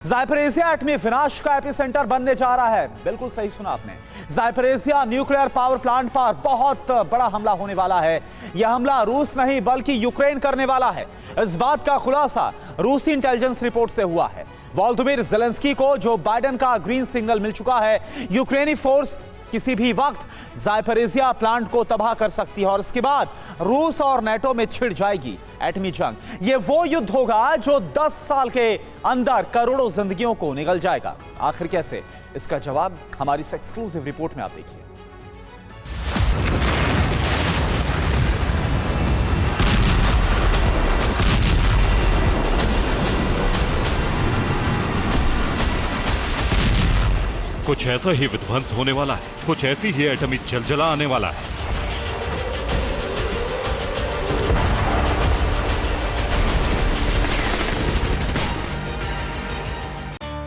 ज़ायपरिज़िया एटमी विनाश का एपिसेंटर बनने जा रहा है। बिल्कुल सही सुना आपने। ज़ायपरिज़िया न्यूक्लियर पावर प्लांट पर बहुत बड़ा हमला होने वाला है। यह हमला रूस नहीं बल्कि यूक्रेन करने वाला है। इस बात का खुलासा रूसी इंटेलिजेंस रिपोर्ट से हुआ है। वोलोदिमीर ज़ेलेंस्की को जो बाइडेन का ग्रीन सिग्नल मिल चुका है। यूक्रेनी फोर्स किसी भी वक्त ज़ायपरिज़िया प्लांट को तबाह कर सकती है और इसके बाद रूस और नेटो में छिड़ जाएगी एटमी जंग। यह वो युद्ध होगा जो 10 साल के अंदर करोड़ों जिंदगियों को निगल जाएगा। आखिर कैसे, इसका जवाब हमारी इस एक्सक्लूसिव रिपोर्ट में आप देखिए। कुछ ऐसा ही विध्वंस होने वाला है, कुछ ऐसी ही एटमी जलजला आने वाला है।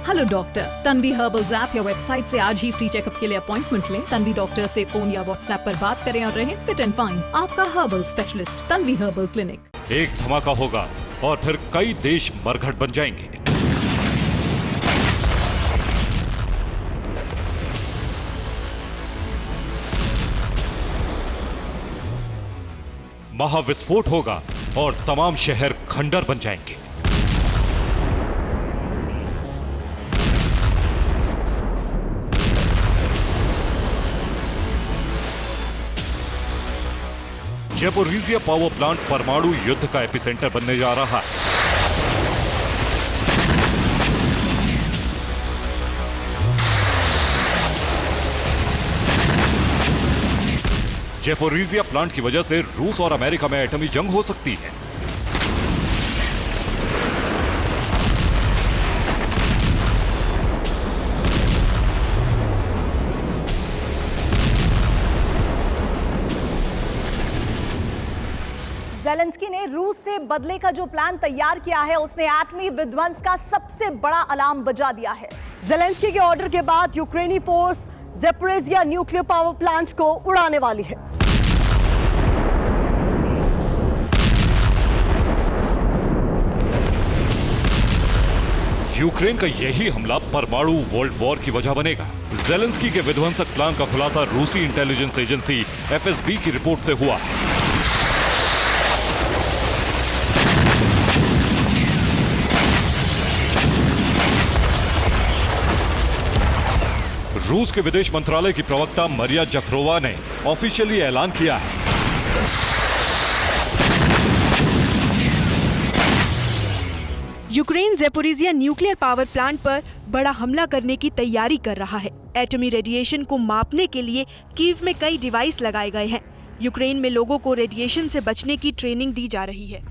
Hello doctor, Tanvi herbals app या वेबसाइट से आज ही फ्री चेकअप के लिए अपॉइंटमेंट लें। तन्वी डॉक्टर से फोन या व्हाट्सएप पर बात करें और रहें फिट एंड फाइन। आपका herbal specialist Tanvi herbal clinic. एक धमाका होगा और फिर कई देश मरघट बन जाएंगे। महाविस्फोट होगा और तमाम शहर खंडर बन जाएंगे। ज़ैपोरिज़िया पावर प्लांट परमाणु युद्ध का एपिसेंटर बनने जा रहा है। ज़ैपोरिज़िया प्लांट की वजह से रूस और अमेरिका में एटमी जंग हो सकती है। ज़ेलेंस्की ने रूस से बदले का जो प्लान तैयार किया है, उसने एटमी विध्वंस का सबसे बड़ा अलार्म बजा दिया है। ज़ेलेंस्की के ऑर्डर के बाद यूक्रेनी force Zaporizhzhia nuclear power plant को उड़ाने वाली है। यूक्रेन का यही हमला परमाणु वर्ल्ड वॉर की वजह बनेगा। ज़ेलेंस्की के विध्वंसक प्लान का खुलासा रूसी इंटेलिजेंस एजेंसी एफएसबी की रिपोर्ट से हुआ है। रूस के विदेश मंत्रालय की प्रवक्ता मरिया जखरोवा ने ऑफिशियली ऐलान किया है। Ukraine Zaporizhzhia nuclear power plant पर बड़ा हमला करने की तैयारी कर रहा है। एटमी रेडिएशन को मापने के लिए कीव में कई डिवाइस लगाए गए हैं। यूक्रेन में लोगों को रेडिएशन से बचने की ट्रेनिंग दी जा रही है।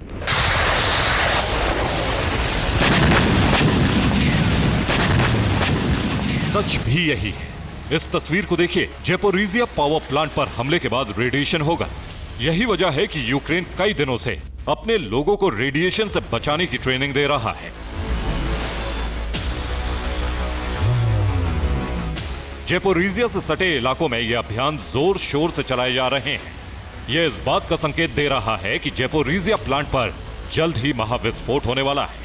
सच भी यही है। इस तस्वीर को देखिए। ज़ैपोरिज़िया पावर प्लांट पर हमले के बाद रेडिएशन होगा। यही वजह है कि यूक्रेन कई दिनों से अपने लोगों को रेडिएशन से बचाने की ट्रेनिंग दे रहा है। ज़ैपोरिज़िया से सटे इलाकों में यह अभियान जोर शोर से चलाए जा रहे हैं। यह इस बात का संकेत दे रहा है कि ज़ैपोरिज़िया प्लांट पर जल्द ही महाविस्फोट होने वाला है।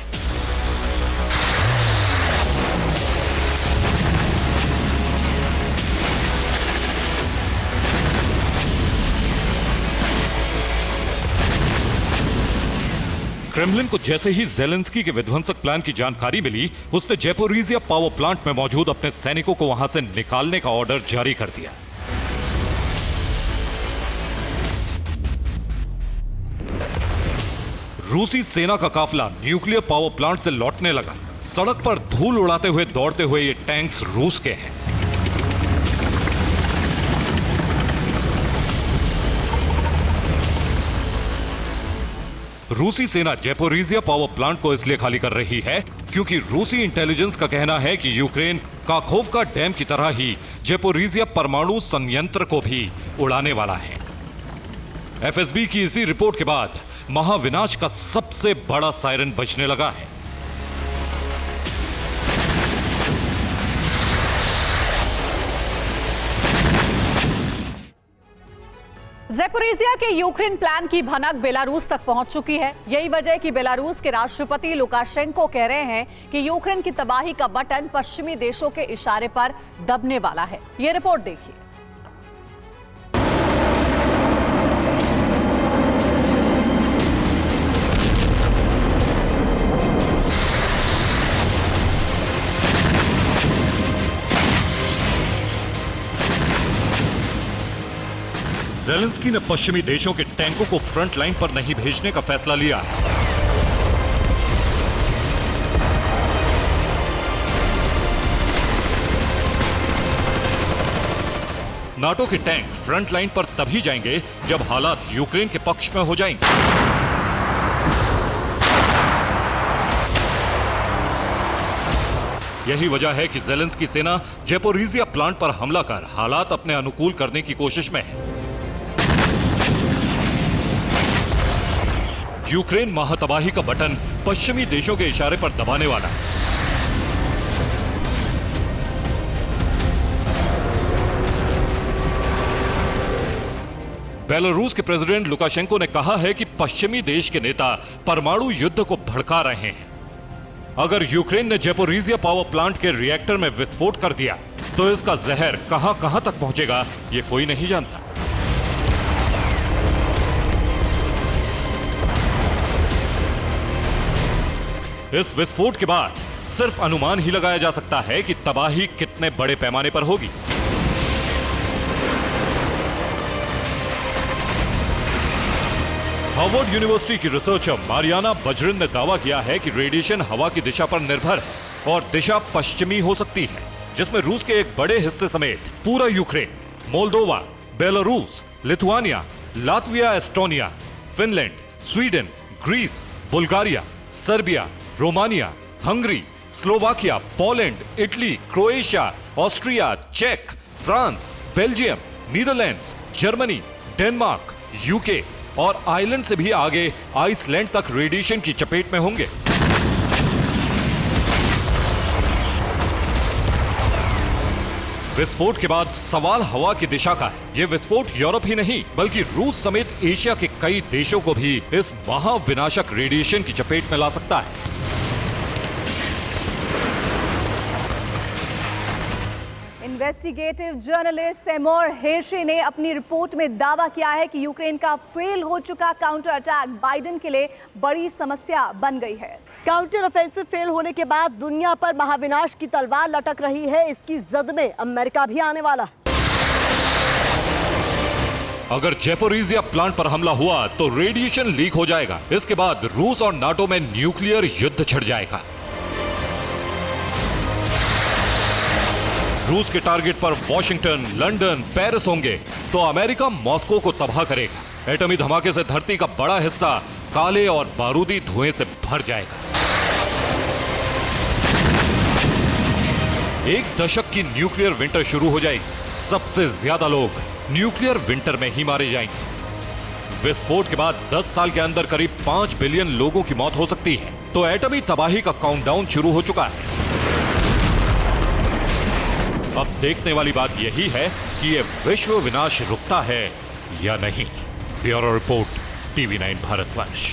क्रेमलिन को जैसे ही ज़ेलेंस्की के विध्वंसक प्लान की जानकारी मिली, उसने ज़ैपोरिज़िया पावर प्लांट में मौजूद अपने सैनिकों को वहां से निकालने का ऑर्डर जारी कर दिया। रूसी सेना का काफिला न्यूक्लियर पावर प्लांट से लौटने लगा। सड़क पर धूल उड़ाते हुए दौड़ते हुए ये टैंक्स रूस के हैं। रूसी सेना ज़ैपोरिज़िया पावर प्लांट को इसलिए खाली कर रही है क्योंकि रूसी इंटेलिजेंस का कहना है कि यूक्रेन काखोवका डैम की तरह ही ज़ैपोरिज़िया परमाणु संयंत्र को भी उड़ाने वाला है। एफएसबी की इसी रिपोर्ट के बाद महाविनाश का सबसे बड़ा सायरन बजने लगा है। ज़ैपोरिज़िया के यूक्रेन प्लान की भनक बेलारूस तक पहुंच चुकी है। यही वजह है कि बेलारूस के राष्ट्रपति लुकाशेंको कह रहे हैं कि यूक्रेन की तबाही का बटन पश्चिमी देशों के इशारे पर दबने वाला है। ये रिपोर्ट देखिए। ज़ेलेंस्की ने पश्चिमी देशों के टैंकों को फ्रंट लाइन पर नहीं भेजने का फैसला लिया है। नाटो के टैंक फ्रंट लाइन पर तभी जाएंगे जब हालात यूक्रेन के पक्ष में हो जाएंगे। यही वजह है कि ज़ेलेंस्की सेना ज़ैपोरिज़िया प्लांट पर हमला कर हालात अपने अनुकूल करने की कोशिश में है। यूक्रेन महातबाही का बटन पश्चिमी देशों के इशारे पर दबाने वाला है। बेलारूस के प्रेसिडेंट लुकाशेंको ने कहा है कि पश्चिमी देश के नेता परमाणु युद्ध को भड़का रहे हैं। अगर यूक्रेन ने ज़ैपोरिज़िया पावर प्लांट के रिएक्टर में विस्फोट कर दिया तो इसका जहर कहां तक पहुंचेगा ये कोई नहीं जानता। इस विस्फोट के बाद सिर्फ अनुमान ही लगाया जा सकता है कि तबाही कितने बड़े पैमाने पर होगी। हार्वर्ड यूनिवर्सिटी की रिसर्चर मारियाना बजरिन ने दावा किया है कि रेडिएशन हवा की दिशा पर निर्भर है और दिशा पश्चिमी हो सकती है, जिसमें रूस के एक बड़े हिस्से समेत पूरा Ukraine, Moldova, Belarus, Lithuania, Latvia, Estonia, Finland, Sweden, Greece, Bulgaria, Serbia, Romania, Hungary, Slovakia, Poland, Italy, Croatia, Austria, चेक, France, Belgium, Netherlands, Germany, Denmark, UK और आयरलैंड से भी आगे आइसलैंड तक रेडिएशन की चपेट में होंगे। विस्फोट के बाद सवाल हवा की दिशा का है। यह विस्फोट यूरोप ही नहीं बल्कि रूस समेत एशिया के कई देशों को भी इस महाविनाशक रेडिएशन की चपेट में ला सकता है। इन्वेस्टिगेटिव जर्नलिस्ट सेमोर हेर्शे ने अपनी रिपोर्ट में दावा किया है कि यूक्रेन का फेल हो चुका काउंटर अटैक बाइडेन के लिए बड़ी समस्या बन गई है। काउंटर ऑफेंसिव फेल होने के बाद दुनिया पर महाविनाश की तलवार लटक रही है। इसकी जद में अमेरिका भी आने वाला है। अगर ज़ैपोरिज़िया प्लांट पर हमला हुआ तो रेडिएशन लीक हो जाएगा। इसके बाद रूस और नाटो में न्यूक्लियर युद्ध छिड़ जाएगा। रूस के टारगेट पर वॉशिंगटन, लंदन, पेरिस होंगे तो अमेरिका मॉस्को को तबाह करेगा। एटमी धमाके से धरती का बड़ा हिस्सा काले और बारूदी धुएं से भर जाएगा। एक दशक की न्यूक्लियर विंटर शुरू हो जाएगी। सबसे ज्यादा लोग न्यूक्लियर विंटर में ही मारे जाएंगे। विस्फोट के बाद 10 साल के अंदर करीब 5 बिलियन लोगों की मौत हो सकती है। तो एटमी तबाही का काउंटडाउन शुरू हो चुका है। अब देखने वाली बात यही है कि यह विश्व विनाश रुकता है या नहीं। Bureau report, TV9 Bharatvarsh.